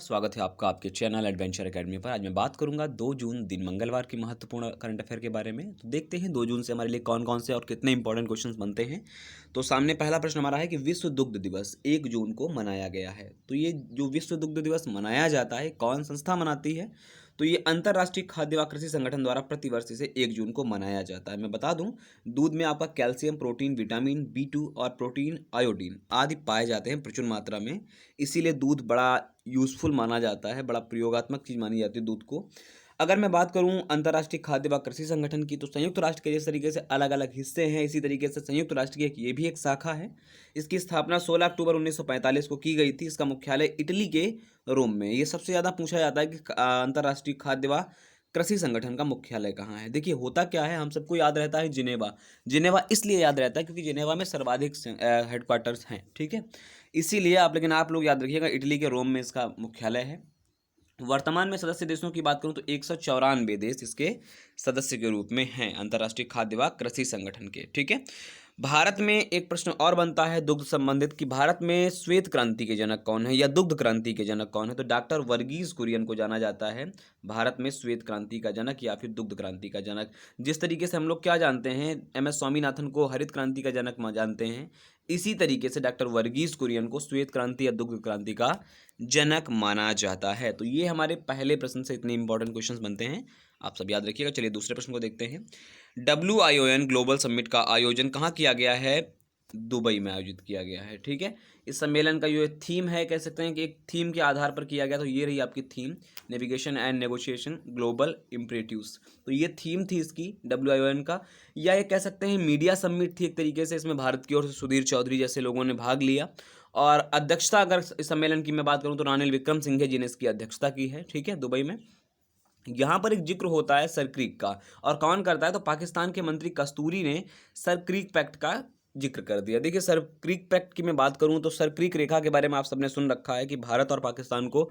स्वागत है आपका आपके चैनल एडवेंचर एकेडमी पर। आज मैं बात करूंगा 2 जून दिन मंगलवार की महत्वपूर्ण करंट अफेयर के बारे में। तो देखते हैं 2 जून से हमारे लिए कौन कौन से और कितने इंपॉर्टेंट क्वेश्चंस बनते हैं। तो सामने पहला प्रश्न हमारा है कि विश्व दुग्ध दिवस 1 जून को मनाया गया है। तो ये जो विश्व दुग्ध दिवस मनाया जाता है, कौन संस्था मनाती है? तो ये अंतर्राष्ट्रीय खाद्य व कृषि संगठन द्वारा प्रतिवर्ष इसे 1 जून को मनाया जाता है। मैं बता दूं, दूध में आपका कैल्शियम, प्रोटीन, विटामिन B2 और प्रोटीन, आयोडीन आदि पाए जाते हैं प्रचुर मात्रा में। इसीलिए दूध बड़ा यूज़फुल माना जाता है, बड़ा प्रयोगात्मक चीज़ मानी जाती है दूध को। अगर मैं बात करूं अंतर्राष्ट्रीय खाद्य व कृषि संगठन की, तो संयुक्त राष्ट्र के जिस तरीके से अलग अलग हिस्से हैं, इसी तरीके से संयुक्त राष्ट्र की ये भी एक शाखा है। इसकी स्थापना 16 अक्टूबर 1945 को की गई थी। इसका मुख्यालय इटली के रोम में। ये सबसे ज़्यादा पूछा जाता है कि अंतर्राष्ट्रीय खाद्य व कृषि संगठन का मुख्यालय कहाँ है। देखिए होता क्या है, हम सबको याद रहता है जिनेवा। जिनेवा इसलिए याद रहता है क्योंकि जिनेवा में सर्वाधिक हेडक्वार्टर्स हैं, ठीक है। इसीलिए लेकिन आप लोग याद रखिएगा, इटली के रोम में इसका मुख्यालय है। वर्तमान में सदस्य देशों की बात करूं तो 194 देश इसके सदस्य के रूप में हैं अंतर्राष्ट्रीय खाद्य व कृषि संगठन के, ठीक है। भारत में एक प्रश्न और बनता है दुग्ध संबंधित कि भारत में श्वेत क्रांति के जनक कौन है या दुग्ध क्रांति के जनक कौन है? तो डॉक्टर वर्गीज कुरियन को जाना जाता है भारत में श्वेत क्रांति का जनक या फिर दुग्ध क्रांति का जनक। जिस तरीके से हम लोग क्या जानते हैं, MS स्वामीनाथन को हरित क्रांति का जनक जानते हैं, इसी तरीके से डॉक्टर वर्गीज कुरियन को श्वेत क्रांति या दुग्ध क्रांति का जनक माना जाता है। तो ये हमारे पहले प्रश्न से इतने इंपॉर्टेंट क्वेश्चंस बनते हैं, आप सब याद रखिएगा। चलिए दूसरे प्रश्न को देखते हैं। WION ग्लोबल समिट का आयोजन कहाँ किया गया है? दुबई में आयोजित किया गया है, ठीक है। इस सम्मेलन का जो थीम है, कह सकते हैं कि एक थीम के आधार पर किया गया। तो ये रही आपकी theme, navigation and negotiation global imperatives. तो ये थीम थी इसकी WION का, या ये कह सकते हैं मीडिया समिट थी एक तरीके से। इसमें भारत की ओर से सुधीर चौधरी जैसे लोगों ने भाग लिया, और अध्यक्षता अगर इस सम्मेलन की मैं बात करूं तो रानिल विक्रम सिंघे जी ने इसकी अध्यक्षता की है, ठीक है, दुबई में। यहाँ पर एक जिक्र होता है सर क्रीक का, और कौन करता है? तो पाकिस्तान के मंत्री कस्तूरी ने सर क्रीक पैक्ट का जिक्र कर दिया। देखिए सर क्रीक पैक्ट की मैं बात करूं तो सर क्रीक रेखा के बारे में आप सबने सुन रखा है कि भारत और पाकिस्तान को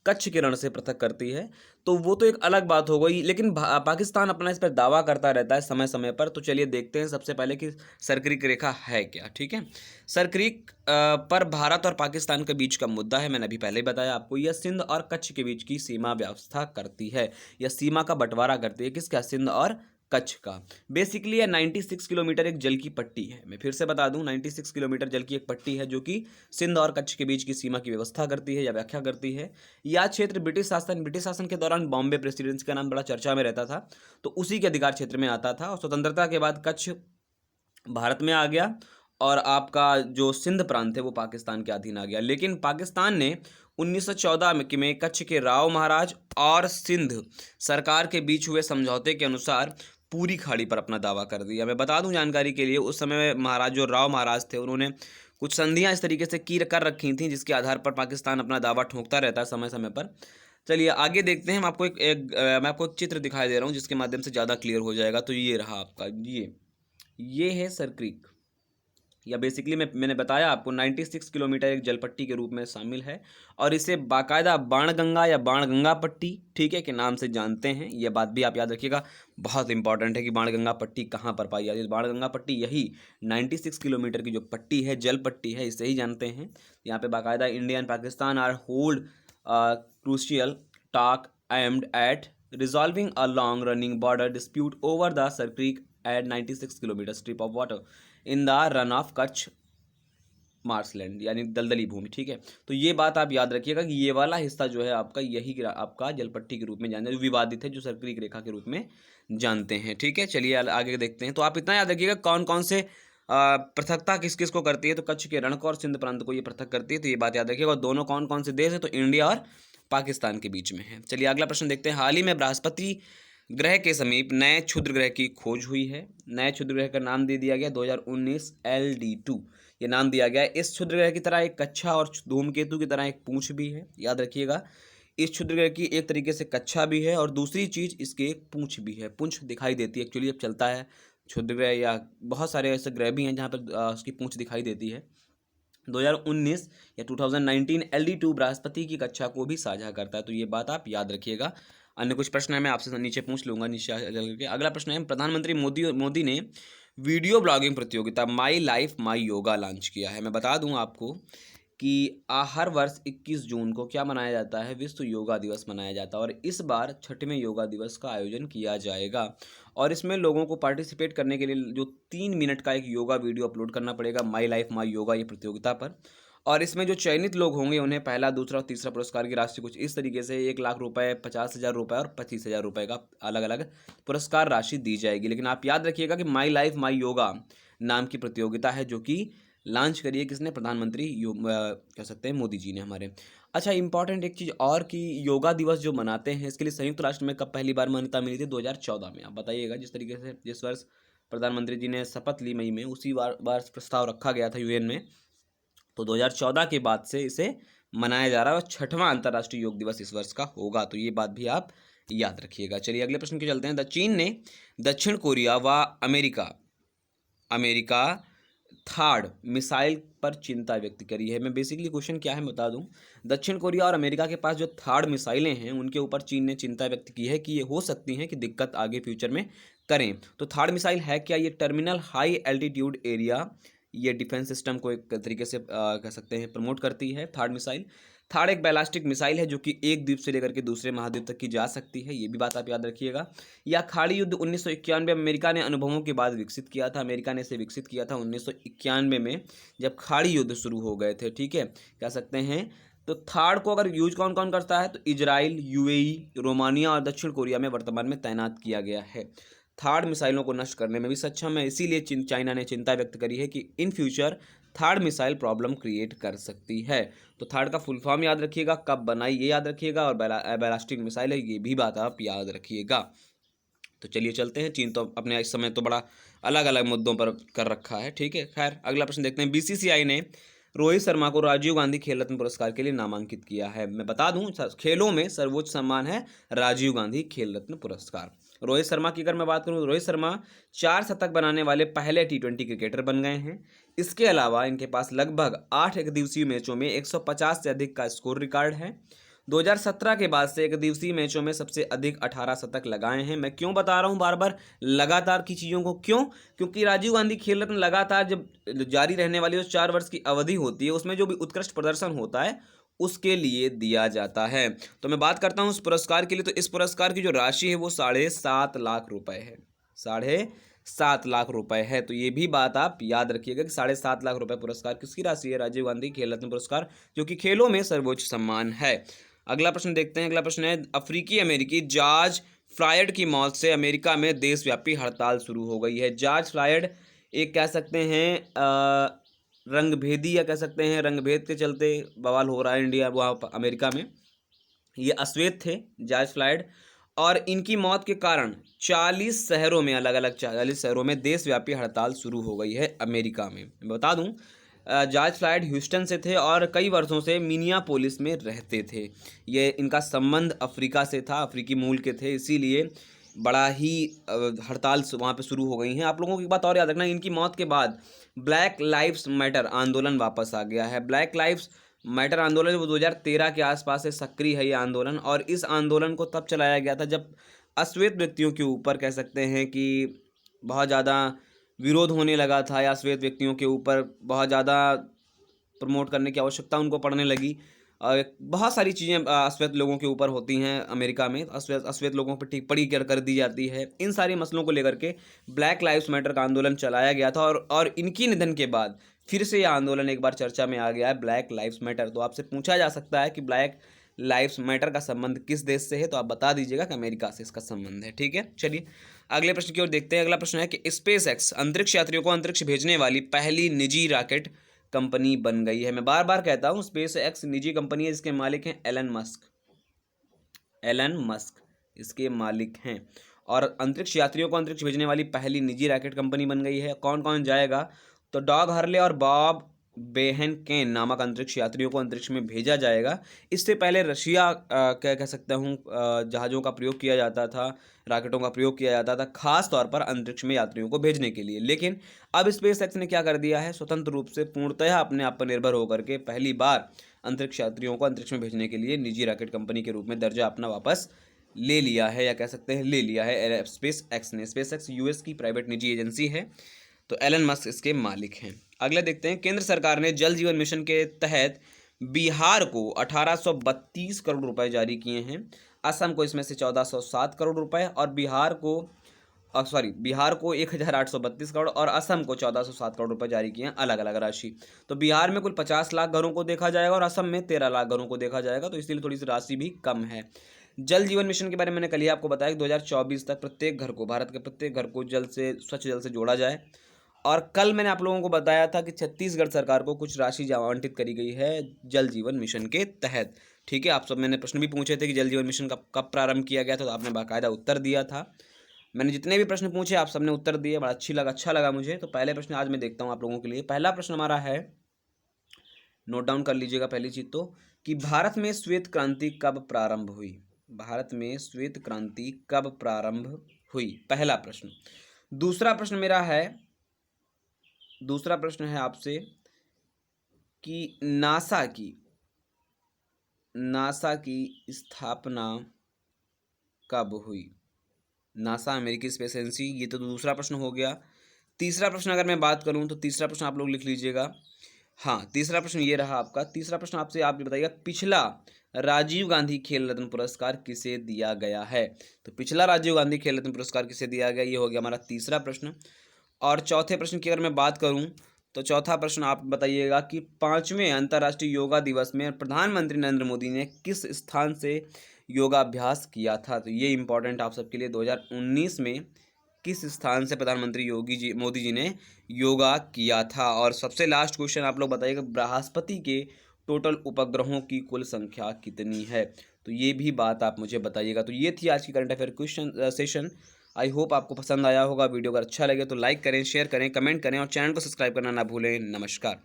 कच्छ के रण से पृथक करती है। तो वो तो एक अलग बात हो गई, लेकिन पाकिस्तान अपना इस पर दावा करता रहता है समय समय पर। तो चलिए देखते हैं सबसे पहले कि सर क्रीक रेखा है क्या, ठीक है। सर क्रीक पर भारत और पाकिस्तान के बीच का मुद्दा है, मैंने अभी पहले ही बताया आपको। यह सिंध और कच्छ के बीच की सीमा व्यवस्था करती है, यह सीमा का बंटवारा करती है। किसका? सिंध और कच्छ का। बेसिकली यह 96 किलोमीटर एक जल की पट्टी है। मैं फिर से बता दूं, 96 किलोमीटर जल की एक पट्टी है जो कि सिंध और कच्छ के बीच की सीमा की व्यवस्था करती है या व्याख्या करती है। यह क्षेत्र ब्रिटिश शासन के दौरान बॉम्बे प्रेसिडेंसी का नाम बड़ा चर्चा में रहता था, तो उसी के अधिकार क्षेत्र में आता था। और स्वतंत्रता के बाद कच्छ भारत में आ गया, और आपका जो सिंध प्रांत है वो पाकिस्तान के अधीन आ गया। लेकिन पाकिस्तान ने 1914 में कच्छ के राव महाराज और सिंध सरकार के बीच हुए समझौते के अनुसार पूरी खाड़ी पर अपना दावा कर दिया। मैं बता दूं जानकारी के लिए, उस समय महाराज जो राव महाराज थे, उन्होंने कुछ संधियां इस तरीके से कर रखी थी जिसके आधार पर पाकिस्तान अपना दावा ठोंकता रहता है समय समय पर। चलिए आगे देखते हैं। मैं आपको मैं आपको एक चित्र दिखाई दे रहा हूँ जिसके माध्यम से ज़्यादा क्लियर हो जाएगा। तो ये रहा आपका, ये है सर क्रीक, या बेसिकली मैंने बताया आपको 96 किलोमीटर एक जलपट्टी के रूप में शामिल है, और इसे बाकायदा बाणगंगा या बाणगंगा पट्टी, ठीक है, के नाम से जानते हैं। यह बात भी आप याद रखिएगा, बहुत इंपॉर्टेंट है कि बाणगंगा पट्टी कहाँ पर पाई जाती है। बाणगंगा पट्टी यही 96 किलोमीटर की जो पट्टी है, जल पट्टी है, इसे ही जानते हैं। यहाँ पे बाकायदा India and Pakistan are hold crucial task aimed at resolving a long running border dispute over the Sir Creek at 96 kilometre strip of water in the Rann of Kutch marshland, यानी दलदली भूमि, ठीक है। तो ये बात आप याद रखिएगा कि ये वाला हिस्सा जो है आपका, यही आपका जलपट्टी के रूप में जाना, जो विवादित है, जो सर क्रीक रेखा के रूप में जानते हैं, ठीक है। चलिए आगे देखते हैं। तो आप इतना याद रखिएगा कौन कौन से पृथकता किस किस को करती है। तो कच्छ के रण को और सिंध प्रांत को ये पृथक करती है, तो ये बात याद रखिएगा। और दोनों कौन कौन से देश है? तो इंडिया और पाकिस्तान के बीच में है। चलिए अगला प्रश्न देखते हैं। हाल ही में बृहस्पति ग्रह के समीप नए क्षुद्र ग्रह की खोज हुई है। नए क्षुद्र ग्रह का नाम दे दिया गया 2019 LD2, ये नाम दिया गया है। इस क्षुद्र ग्रह की तरह एक कक्षा और धूमकेतु की तरह एक पूंछ भी है, याद रखिएगा। इस क्षुद्र ग्रह की एक तरीके से कक्षा भी है, और दूसरी चीज इसके एक पूंछ भी है। पूंछ दिखाई देती है एक्चुअली, जब चलता है क्षुद्र ग्रह, या बहुत सारे ऐसे ग्रह भी हैं जहाँ पर उसकी पूंछ दिखाई देती है। 2019 या 2019 LD2 बृहस्पति की कक्षा को भी साझा करता है, तो ये बात आप याद रखिएगा। अन्य कुछ प्रश्न है मैं आपसे नीचे पूछ लूंगा नीचे करके। अगला प्रश्न है, प्रधानमंत्री मोदी ने वीडियो ब्लॉगिंग प्रतियोगिता my life my yoga launch किया है। मैं बता दूं आपको कि हर वर्ष 21 जून को क्या मनाया जाता है, विश्व योगा दिवस मनाया जाता है और इस बार 6वें योगा दिवस का आयोजन किया जाएगा और इसमें लोगों को पार्टिसिपेट करने के लिए जो 3 मिनट का एक योगा वीडियो अपलोड करना पड़ेगा माई लाइफ माई योगा ये प्रतियोगिता पर। और इसमें जो चयनित लोग होंगे उन्हें पहला, दूसरा और तीसरा पुरस्कार की राशि कुछ इस तरीके से 1 लाख रुपए, 50,000 रुपये और 25,000 रुपये का अलग अलग पुरस्कार राशि दी जाएगी। लेकिन आप याद रखिएगा कि माई लाइफ माई योगा नाम की प्रतियोगिता है जो कि लॉन्च करी है किसने, प्रधानमंत्री कह सकते हैं मोदी जी ने हमारे। अच्छा, इंपॉर्टेंट एक चीज़ और कि योगा दिवस जो मनाते हैं इसके लिए संयुक्त राष्ट्र में कब पहली बार मान्यता मिली थी, 2014 में। आप बताइएगा, जिस तरीके से जिस वर्ष प्रधानमंत्री जी ने शपथ ली मई में, उसी बार प्रस्ताव रखा गया था यूएन में, तो 2014 के बाद से इसे मनाया जा रहा है और 6वां अंतर्राष्ट्रीय योग दिवस इस वर्ष का होगा। तो ये बात भी आप याद रखिएगा। चलिए अगले प्रश्न की चलते हैं। चीन ने दक्षिण कोरिया व अमेरिका थर्ड मिसाइल पर चिंता व्यक्त करी है। मैं बेसिकली क्वेश्चन क्या है बता दूं। दक्षिण कोरिया और अमेरिका के पास जो थर्ड मिसाइलें हैं उनके ऊपर चीन ने चिंता व्यक्त की है कि ये हो सकती हैं कि दिक्कत आगे फ्यूचर में करें। तो थर्ड मिसाइल है क्या, ये टर्मिनल हाई एल्टीट्यूड एरिया, ये डिफेंस सिस्टम को एक तरीके से कह सकते हैं प्रमोट करती है थर्ड मिसाइल। थर्ड एक बैलिस्टिक मिसाइल है जो कि एक द्वीप से लेकर के दूसरे महाद्वीप तक की जा सकती है, ये भी बात आप याद रखिएगा। या खाड़ी युद्ध 1991 में अमेरिका ने अनुभवों के बाद विकसित किया था। अमेरिका ने इसे विकसित किया था 1991 में, जब खाड़ी युद्ध शुरू हो गए थे, ठीक है, कह सकते हैं। तो थर्ड को अगर यूज कौन कौन करता है, तो इजराइल, यूएई, रोमानिया और दक्षिण कोरिया में वर्तमान में तैनात किया गया है। थर्ड मिसाइलों को नष्ट करने में भी सक्षम है, इसीलिए चाइना ने चिंता व्यक्त करी है कि in future third missile problem create कर सकती है। तो थर्ड का फुल फॉर्म याद रखिएगा, कब बनाई ये याद रखिएगा, और बैलिस्टिक मिसाइल है ये भी बात आप याद रखिएगा। तो चलिए चलते हैं। चीन तो अपने इस समय तो बड़ा अलग अलग मुद्दों पर कर रखा है, ठीक है। खैर अगला प्रश्न देखते हैं। बीसीसीआई ने रोहित शर्मा को राजीव गांधी खेल रत्न पुरस्कार के लिए नामांकित किया है। मैं बता दूं, खेलों में सर्वोच्च सम्मान है राजीव गांधी खेल रत्न पुरस्कार। रोहित शर्मा की अगर मैं बात करूं, रोहित शर्मा 4 शतक बनाने वाले पहले T20 क्रिकेटर बन गए हैं। इसके अलावा इनके पास लगभग 8 एकदिवसीय मैचों में 150 से अधिक का स्कोर रिकॉर्ड है। 2017 के बाद से एक दिवसीय मैचों में सबसे अधिक 18 शतक लगाए हैं। मैं क्यों बता रहा हूं बार बार लगातार की चीज़ों को, क्यों, क्योंकि राजीव गांधी खेल रत्न लगातार जब जारी रहने वाली जो 4 वर्ष की अवधि होती है उसमें जो भी उत्कृष्ट प्रदर्शन होता है उसके लिए दिया जाता है। तो मैं बात करता हूं उस पुरस्कार के लिए, तो इस पुरस्कार की जो राशि है वो 7.5 लाख रुपए है, 7.5 लाख रुपए है। तो ये भी बात आप याद रखिएगा कि 7.5 लाख रुपए पुरस्कार किसकी राशि है, राजीव गांधी खेल रत्न पुरस्कार, जो कि खेलों में सर्वोच्च सम्मान है। अगला प्रश्न देखते हैं। अगला प्रश्न है, अफ्रीकी अमेरिकी जॉर्ज फ्लॉयड की मौत से अमेरिका में देशव्यापी हड़ताल शुरू हो गई है। जॉर्ज फ्लॉयड एक कह सकते हैं रंगभेदी, या कह सकते हैं रंगभेद के चलते बवाल हो रहा है इंडिया वहाँ अमेरिका में। ये अश्वेत थे जॉर्ज फ्लॉयड, और इनकी मौत के कारण 40 शहरों में, अलग अलग 40 शहरों में देशव्यापी हड़ताल शुरू हो गई है अमेरिका में। मैं बता दूं, जॉर्ज फ्लॉयड ह्यूस्टन से थे और कई वर्षों से मिनियापोलिस में रहते थे। ये इनका संबंध अफ्रीका से था, अफ्रीकी मूल के थे, इसीलिए बड़ा ही हड़ताल वहाँ पे शुरू हो गई हैं। आप लोगों की बात और याद रखना, इनकी मौत के बाद ब्लैक लाइव्स मैटर आंदोलन वापस आ गया है। ब्लैक लाइव्स मैटर आंदोलन वो 2013 के आसपास से सक्रिय है ये आंदोलन, और इस आंदोलन को तब चलाया गया था जब अश्वेत व्यक्तियों के ऊपर कह सकते हैं कि बहुत ज़्यादा विरोध होने लगा था, या श्वेत व्यक्तियों के ऊपर बहुत ज़्यादा प्रमोट करने की आवश्यकता उनको पड़ने लगी। बहुत सारी चीज़ें अश्वेत लोगों के ऊपर होती हैं अमेरिका में, अश्वेत लोगों पर टिप्पणी कर दी जाती है। इन सारी मसलों को लेकर के ब्लैक लाइव्स मैटर का आंदोलन चलाया गया था, और इनकी निधन के बाद फिर से यह आंदोलन एक बार चर्चा में आ गया है, ब्लैक लाइव्स मैटर। तो आपसे पूछा जा सकता है कि ब्लैक लाइव्स मैटर का संबंध किस देश से है, तो आप बता दीजिएगा कि अमेरिका से इसका संबंध है, ठीक है। चलिए अगले प्रश्न की ओर देखते हैं। अगला प्रश्न है कि स्पेस एक्स अंतरिक्ष यात्रियों को अंतरिक्ष भेजने वाली पहली निजी रॉकेट कंपनी बन गई है। मैं बार बार कहता हूं स्पेस एक्स निजी कंपनी है, जिसके मालिक हैं एलन मस्क इसके मालिक हैं, और अंतरिक्ष यात्रियों को अंतरिक्ष भेजने वाली पहली निजी रॉकेट कंपनी बन गई है। कौन कौन जाएगा, तो डॉग हर्ले और बॉब बेहन केन नामक अंतरिक्ष यात्रियों को अंतरिक्ष में भेजा जाएगा। इससे पहले रशिया कह सकता हूँ जहाज़ों का प्रयोग किया जाता था, रॉकेटों का प्रयोग किया जाता था, खास तौर पर अंतरिक्ष में यात्रियों को भेजने के लिए। लेकिन अब स्पेस एक्स ने क्या कर दिया है, स्वतंत्र रूप से पूर्णतः अपने आप पर निर्भर होकर के पहली बार अंतरिक्ष यात्रियों को अंतरिक्ष में भेजने के लिए निजी रॉकेट कंपनी के रूप में दर्जा अपना वापस ले लिया है, या कह सकते हैं ले लिया है स्पेस एक्स ने। स्पेस एक्स यूएस की प्राइवेट निजी एजेंसी है, तो एलन मस्क इसके मालिक हैं। अगले देखते हैं, केंद्र सरकार ने जल जीवन मिशन के तहत बिहार को 1832 करोड़ रुपए जारी किए हैं। असम को इसमें से 1407 करोड़ रुपए और बिहार को 1832 करोड़ और असम को 1407 करोड़ रुपए जारी किए हैं, अलग अलग राशि। तो बिहार में कुल 50 लाख घरों को देखा जाएगा और असम में 13 लाख घरों को देखा जाएगा, तो इसलिए थोड़ी सी राशि भी कम है। जल जीवन मिशन के बारे में मैंने कल ही आपको बताया कि 2024 तक प्रत्येक घर को, भारत के प्रत्येक घर को स्वच्छ जल से जोड़ा जाए। और कल मैंने आप लोगों को बताया था कि छत्तीसगढ़ सरकार को कुछ राशि आवंटित करी गई है जल जीवन मिशन के तहत। ठीक है, आप सब मैंने प्रश्न भी पूछे थे कि जल जीवन मिशन कब प्रारंभ किया गया था, तो आपने बाकायदा उत्तर दिया था। मैंने जितने भी प्रश्न पूछे आप सबने उत्तर दिए, बड़ा अच्छा लगा मुझे। तो पहले प्रश्न आज मैं देखता हूँ आप लोगों के लिए। पहला प्रश्न हमारा है, नोट डाउन कर लीजिएगा पहली चीज तो, कि भारत में श्वेत क्रांति कब प्रारंभ हुई। भारत में श्वेत क्रांति कब प्रारंभ हुई, पहला प्रश्न। दूसरा प्रश्न है आपसे कि नासा की स्थापना कब हुई। नासा अमेरिकी स्पेस एजेंसी, ये तो दूसरा प्रश्न हो गया। तीसरा प्रश्न अगर मैं बात करूं तो तीसरा प्रश्न आप लोग लिख लीजिएगा। हाँ, तीसरा प्रश्न ये रहा आपका। तीसरा प्रश्न आपसे आप बताइएगा, पिछला राजीव गांधी खेल रत्न पुरस्कार किसे दिया गया है। तो पिछला राजीव गांधी खेल रत्न पुरस्कार किसे दिया गया, ये हो गया हमारा तीसरा प्रश्न। और चौथे प्रश्न की अगर मैं बात करूं तो चौथा प्रश्न आप बताइएगा कि 5वें अंतर्राष्ट्रीय योगा दिवस में प्रधानमंत्री नरेंद्र मोदी ने किस स्थान से योगाभ्यास किया था। तो ये इंपॉर्टेंट आप सबके लिए, 2019 में किस स्थान से प्रधानमंत्री मोदी जी ने योगा किया था। और सबसे लास्ट क्वेश्चन आप लोग बताइएगा, बृहस्पति के टोटल उपग्रहों की कुल संख्या कितनी है। तो ये भी बात आप मुझे बताइएगा। तो ये थी आज की current affair question session. I hope आपको पसंद आया होगा। वीडियो अगर अच्छा लगे तो लाइक करें, शेयर करें, कमेंट करें और चैनल को सब्सक्राइब करना ना भूलें। नमस्कार।